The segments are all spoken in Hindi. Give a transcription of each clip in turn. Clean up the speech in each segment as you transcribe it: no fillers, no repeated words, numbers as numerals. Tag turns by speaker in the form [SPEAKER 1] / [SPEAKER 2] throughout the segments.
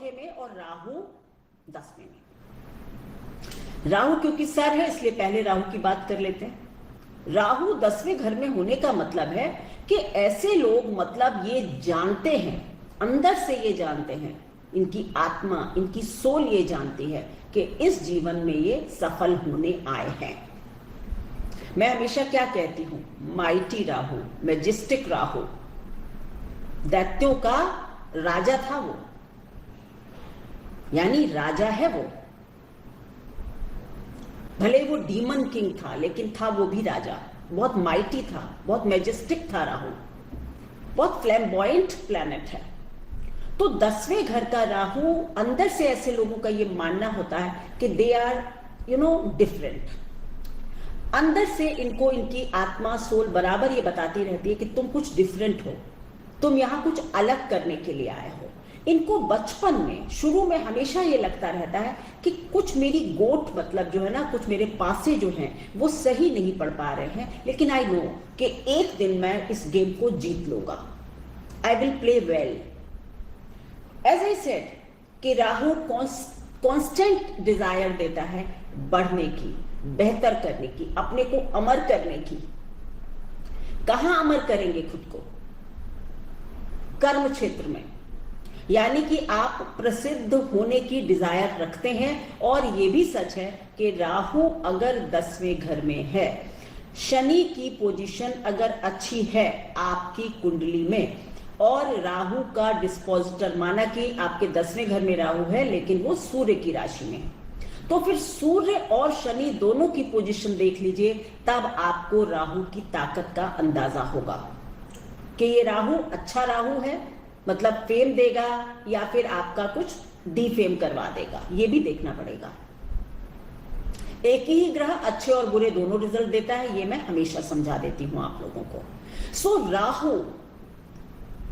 [SPEAKER 1] चौथे में और राहु 10वें में। राहु क्योंकि सर है इसलिए पहले राहु की बात कर लेते हैं। राहु 10वें घर में होने का मतलब है कि ऐसे लोग मतलब ये जानते हैं, अंदर से ये जानते हैं, इनकी आत्मा, इनकी सोल ये जानती है कि इस जीवन में ये सफल होने आए हैं। मैं हमेशा क्या कहती हूं, माइटी राहु, मैजेस्टिक राहु, दैत्यों का राजा था वो, यानी राजा है वो। भले वो डीमन किंग था लेकिन था वो भी राजा, बहुत माइटी था, बहुत मैजेस्टिक था राहु, बहुत फ्लैम्बॉयंट प्लैनेट है। तो 10वें घर का राहु, अंदर से ऐसे लोगों का ये मानना होता है कि दे आर डिफरेंट। अंदर से इनको इनकी आत्मा, सोल बराबर ये बताती रहती है कि तुम कुछ डिफरेंट हो, तुम यहां कुछ अलग करने के लिए आए हो। इनको बचपन में, शुरू में हमेशा ये लगता रहता है कि कुछ मेरी गोट, मतलब जो है ना, कुछ मेरे पासे जो हैं वो सही नहीं पढ़ पा रहे हैं, लेकिन आई नो कि एक दिन मैं इस गेम को जीत लूंगा, I will play well. As I said कि राहु कांस्टेंट डिजायर देता है बढ़ने की, बेहतर करने की, अपने को अमर करने की। कहां अमर करेंगे खुद को? कर्म क्षेत्र में, यानी कि आप प्रसिद्ध होने की डिजायर रखते हैं। और यह भी सच है कि राहु अगर 10वें घर में है, शनि की पोजीशन अगर अच्छी है आपकी कुंडली में, और राहु का डिस्पोजिटर, माना कि आपके 10वें घर में राहु है लेकिन वो सूर्य की राशि में, तो फिर सूर्य और शनि दोनों की पोजीशन देख लीजिए, तब आपको राहु की ताकत का अंदाजा होगा कि ये राहु अच्छा राहु है, मतलब फेम देगा या फिर आपका कुछ डिफेम करवा देगा, ये भी देखना पड़ेगा। एक ही ग्रह अच्छे और बुरे दोनों रिजल्ट देता है, ये मैं हमेशा समझा देती हूं आप लोगों को। सो राहु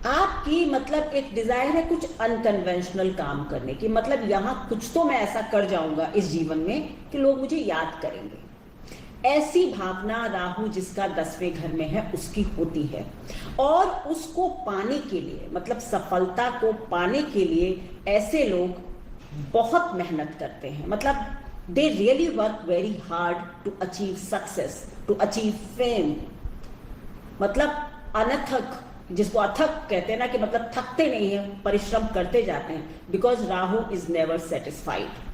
[SPEAKER 1] आपकी मतलब एक डिजायर है कुछ अनकन्वेंशनल काम करने की, मतलब यहां कुछ तो मैं ऐसा कर जाऊंगा इस जीवन में कि लोग मुझे याद करेंगे। ऐसी भावना राहु जिसका 10वें घर में है उसकी होती है, और उसको पाने के लिए, मतलब सफलता को पाने के लिए ऐसे लोग बहुत मेहनत करते हैं। मतलब they really work very hard to achieve success, to achieve fame. मतलब अनथक, जिसको अथक कहते हैं ना, कि मतलब थकते नहीं है, परिश्रम करते जाते हैं, because Rahu is never satisfied.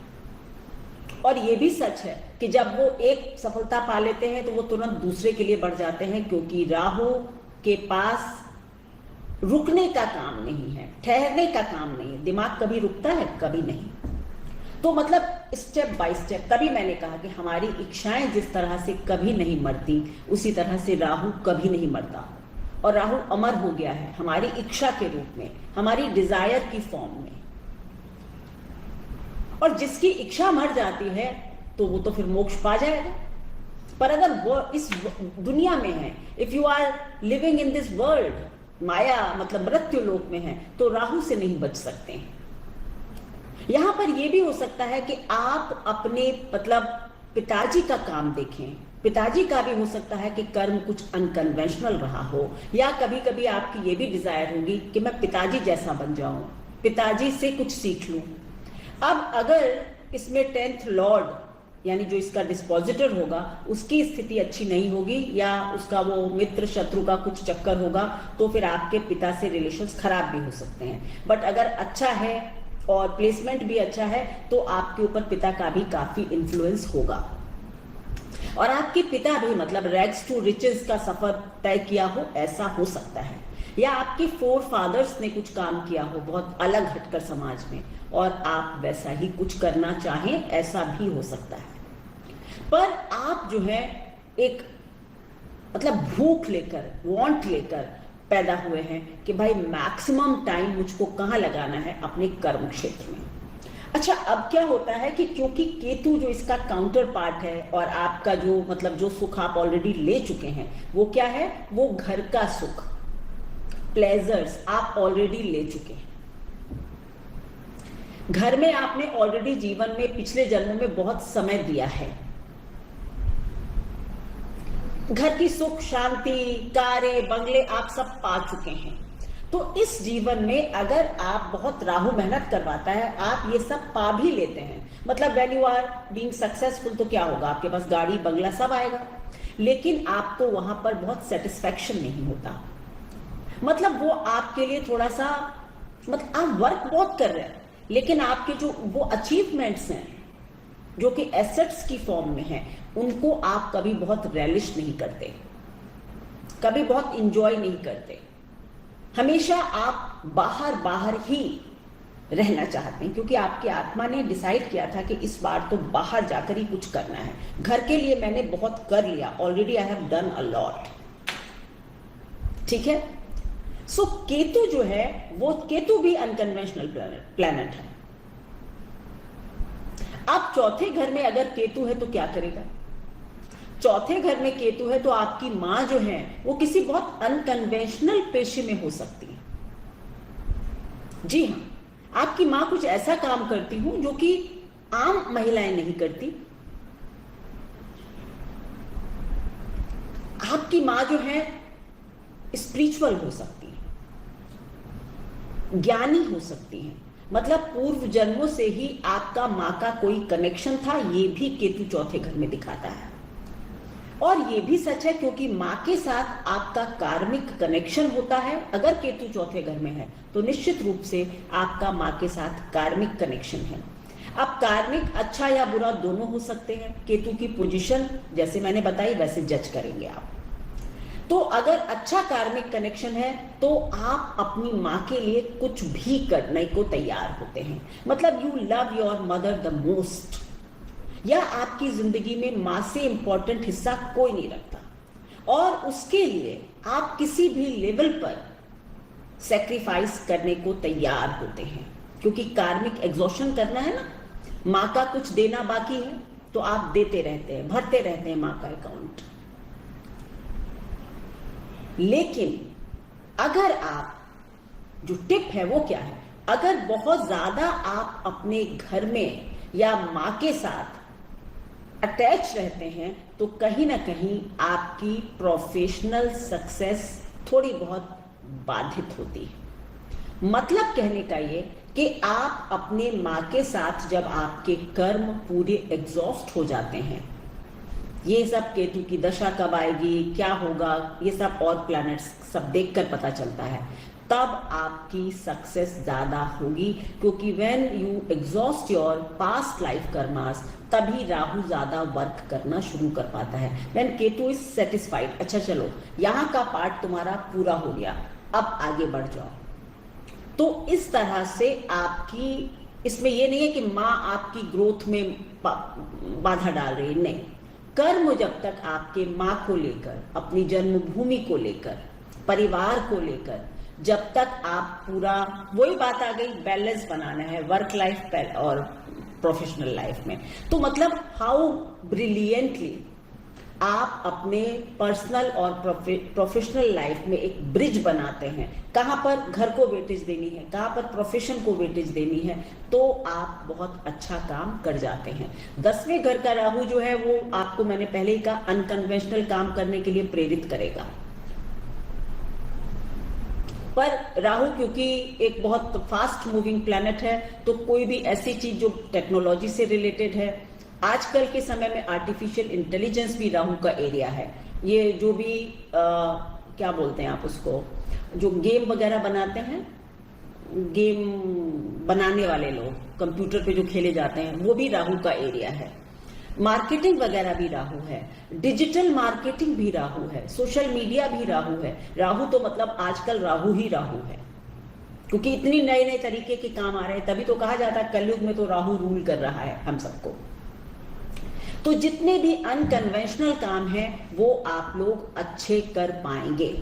[SPEAKER 1] और ये भी सच है कि जब वो एक सफलता पा लेते हैं तो वो तुरंत दूसरे के लिए बढ़ जाते हैं, क्योंकि राहु के पास रुकने का काम नहीं है, ठहरने का काम नहीं है। दिमाग कभी रुकता है? कभी नहीं। तो मतलब स्टेप बाय स्टेप, तभी मैंने कहा कि हमारी इच्छाएं जिस तरह से कभी नहीं मरती, उसी तरह से राहु कभी नहीं मरता। और राहु अमर हो गया है हमारी इच्छा के रूप में, हमारी डिजायर की फॉर्म में। और जिसकी इच्छा मर जाती है तो वो तो फिर मोक्ष पा जाएगा। पर अगर वो इस दुनिया में है, if you are living in this world, माया मतलब मृत्यु लोक में है, तो राहु से नहीं बच सकते हैं। यहां पर यह भी हो सकता है कि आप अपने मतलब पिताजी का काम देखें, पिताजी का भी हो सकता है कि कर्म कुछ अनकन्वेंशनल रहा हो, या कभी कभी आपकी ये भी डिजायर होगी कि मैं पिताजी जैसा बन जाऊं, पिताजी से कुछ सीख लूं। अब अगर इसमें 10th लॉर्ड, यानी जो इसका डिस्पोजिटर होगा, उसकी स्थिति अच्छी नहीं होगी, या उसका वो मित्र शत्रु का कुछ चक्कर होगा, तो फिर आपके पिता से रिलेशंस खराब भी हो सकते हैं। बट अगर अच्छा है और प्लेसमेंट भी अच्छा है तो आपके ऊपर पिता का भी काफी इन्फ्लुएंस होगा। और आपके पिता भी मतलब रैग्स टू रिचेस का सफर तय किया हो, ऐसा हो सकता है। या आपके फोर फादर्स ने कुछ काम किया हो बहुत अलग हटकर समाज में, और आप वैसा ही कुछ करना चाहें, ऐसा भी हो सकता है। पर आप जो है एक मतलब भूख लेकर, वांट लेकर पैदा हुए हैं कि भाई मैक्सिमम टाइम मुझको कहाँ लगाना है, अपने कर्म क्षेत्र में। अच्छा, अब क्या होता है कि क्योंकि केतु जो इसका काउंटर पार्ट है, और आपका जो मतलब जो सुख आप ऑलरेडी ले चुके हैं, वो क्या है, वो घर का सुख, प्लेजर्स आप ऑलरेडी ले चुके हैं। घर में आपने ऑलरेडी जीवन में पिछले जन्मों में बहुत समय दिया है। घर की सुख शांति, कारें, बंगले आप सब पा चुके हैं। तो इस जीवन में अगर आप बहुत राहु मेहनत करवाता है, आप ये सब पा भी लेते हैं, मतलब when you are being successful तो क्या होगा, आपके पास गाड़ी बंगला सब आएगा, लेकिन आपको वहां पर बहुत सेटिस्फैक्शन नहीं होता। मतलब वो आपके लिए थोड़ा सा, मतलब आप वर्क बहुत कर रहे हैं, लेकिन आपके जो वो अचीवमेंट्स हैं जो कि एसेट्स की फॉर्म में हैं, उनको आप कभी बहुत रेलिश नहीं करते, कभी बहुत इंजॉय नहीं करते। हमेशा आप बाहर बाहर ही रहना चाहते हैं, क्योंकि आपकी आत्मा ने डिसाइड किया था कि इस बार तो बाहर जाकर ही कुछ करना है। घर के लिए मैंने बहुत कर लिया, already I have done a lot. ठीक है, सो केतु जो है वो, केतु भी अनकन्वेंशनल प्लैनेट है। अब चौथे घर में अगर केतु है तो क्या करेगा? चौथे घर में केतु है तो आपकी मां जो है वो किसी बहुत अनकन्वेंशनल पेशे में हो सकती है। जी हाँ, आपकी मां कुछ ऐसा काम करती हो जो कि आम महिलाएं नहीं करती। आपकी मां जो है स्पिरिचुअल हो सकती है, ज्ञानी हो सकती है, मतलब पूर्व जन्मों से ही आपका मां का कोई कनेक्शन था, ये भी केतु चौथे घर में दिखाता है। और ये भी सच है क्योंकि मां के साथ आपका कार्मिक कनेक्शन होता है। अगर केतु चौथे घर में है तो निश्चित रूप से आपका मां के साथ कार्मिक कनेक्शन है। अब कार्मिक अच्छा या बुरा दोनों हो सकते हैं। केतु की पोजीशन जैसे मैंने बताई वैसे जज करेंगे आप। तो अगर अच्छा कार्मिक कनेक्शन है तो आप अपनी मां के लिए कुछ भी करने को तैयार होते हैं, मतलब you love your mother the most, या आपकी जिंदगी में मां से इंपॉर्टेंट हिस्सा कोई नहीं रखता, और उसके लिए आप किसी भी लेवल पर सैक्रिफाइस करने को तैयार होते हैं, क्योंकि कार्मिक एग्जॉशन करना है ना, मां का कुछ देना बाकी है तो आप देते रहते हैं, भरते रहते हैं मां का अकाउंट। लेकिन अगर आप, जो टिप है वो क्या है, अगर बहुत ज्यादा आप अपने घर में या मां के साथ अटैच रहते हैं तो कहीं ना कहीं आपकी प्रोफेशनल सक्सेस थोड़ी बहुत बाधित होती है। मतलब कहने का ये कि आप अपने मां के साथ जब आपके कर्म पूरे एग्जॉस्ट हो जाते हैं, ये सब केतु की दशा कब आएगी, क्या होगा, ये सब और प्लैनेट्स सब देखकर पता चलता है, तब आपकी सक्सेस ज्यादा होगी, क्योंकि when you exhaust your past life karmas तभी राहु ज्यादा वर्क करना शुरू कर पाता है, व्हेन केतु इज सेटिस्फाइड। अच्छा चलो, यहाँ का पार्ट तुम्हारा पूरा हो गया, अब आगे बढ़ जाओ। तो इस तरह से आपकी, इसमें यह नहीं है कि माँ आपकी ग्रोथ में बाधा डाल रही है, नहीं। कर्म जब तक आपके माँ को लेकर, अपनी जन्मभूमि को लेकर, परिवार को लेकर, जब तक आप पूरा, वही बात आ गई, बैलेंस बनाना है वर्क लाइफ और प्रोफेशनल लाइफ में। तो मतलब हाउ ब्रिलियंटली आप अपने पर्सनल और प्रोफेशनल लाइफ में एक ब्रिज बनाते हैं, कहाँ पर घर को वेटेज देनी है, कहाँ पर प्रोफेशन को वेटेज देनी है, तो आप बहुत अच्छा काम कर जाते हैं। 10वें घर का राहु जो है वो आपको, मैंने पहले ही कहा, अनकन्वेंशनल काम करने के लिए प्रेरित करेगा। पर राहु क्योंकि एक बहुत फास्ट मूविंग प्लैनेट है, तो कोई भी ऐसी चीज जो टेक्नोलॉजी से रिलेटेड है, आजकल के समय में आर्टिफिशियल इंटेलिजेंस भी राहु का एरिया है। ये जो भी क्या बोलते हैं आप उसको, जो गेम वगैरह बनाते हैं, गेम बनाने वाले लोग, कंप्यूटर पे जो खेले जाते हैं, वो भी राहु का एरिया है। मार्केटिंग वगैरह भी राहु है, डिजिटल मार्केटिंग भी राहु है, सोशल मीडिया भी राहु है। राहु तो मतलब आजकल राहु ही राहु है, क्योंकि इतनी नए नए तरीके के काम आ रहे हैं, तभी तो कहा जाता है कलयुग में तो राहु रूल कर रहा है हम सबको। तो जितने भी अनकन्वेंशनल काम है वो आप लोग अच्छे कर पाएंगे।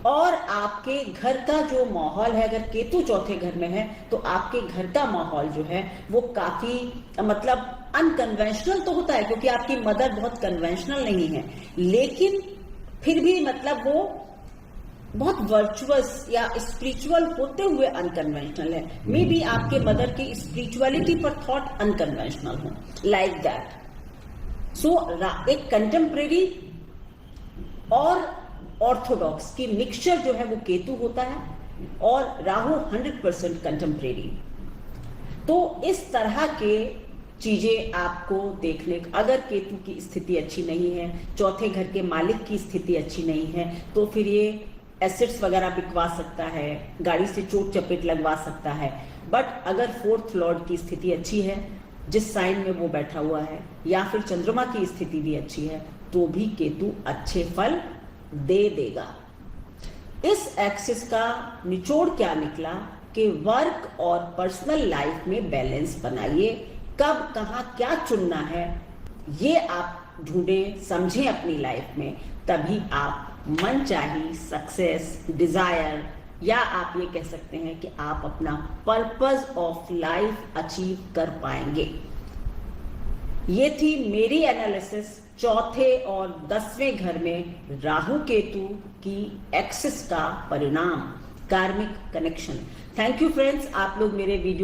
[SPEAKER 1] और आपके घर का जो माहौल है, अगर केतु चौथे घर में है तो आपके घर का माहौल जो है वो काफी, मतलब अनकन्वेंशनल तो होता है, क्योंकि आपकी मदर बहुत कन्वेंशनल नहीं है, लेकिन फिर भी मतलब वो बहुत वर्चुअस या स्पिरिचुअल होते हुए अनकन्वेंशनल है। मे बी आपके मदर की स्पिरिचुअलिटी पर थॉट अनकन्वेंशनल हो, लाइक दैट। सो एक कंटेम्प्रेरी और ऑर्थोडॉक्स की मिक्सचर जो है वो केतु होता है, और राहु 100% कंटेम्परेरी। तो इस तरह के चीजें आपको देखने, अगर केतु की स्थिति अच्छी नहीं है, चौथे घर के मालिक की स्थिति अच्छी नहीं है, तो फिर ये एसेट्स वगैरह बिकवा सकता है, गाड़ी से चोट चपेट लगवा सकता है। बट अगर फोर्थ लॉर्ड की स्थिति अच्छी है, जिस साइन में वो बैठा हुआ है, या फिर चंद्रमा की स्थिति भी अच्छी है, तो भी केतु अच्छे फल दे देगा। इस एक्सिस का निचोड़ क्या निकला कि वर्क और पर्सनल लाइफ में बैलेंस बनाइए। कब कहाँ क्या चुनना है ये आप ढूंढें, समझें अपनी लाइफ में, तभी आप मनचाही सक्सेस, डिजायर, या आप ये कह सकते हैं कि आप अपना पर्पस ऑफ लाइफ अचीव कर पाएंगे। ये थी मेरी एनालिसिस चौथे और 10वें घर में राहु केतु की एक्सिस का परिणाम, karmic connection. Thank you friends, आप लोग मेरे वीडियो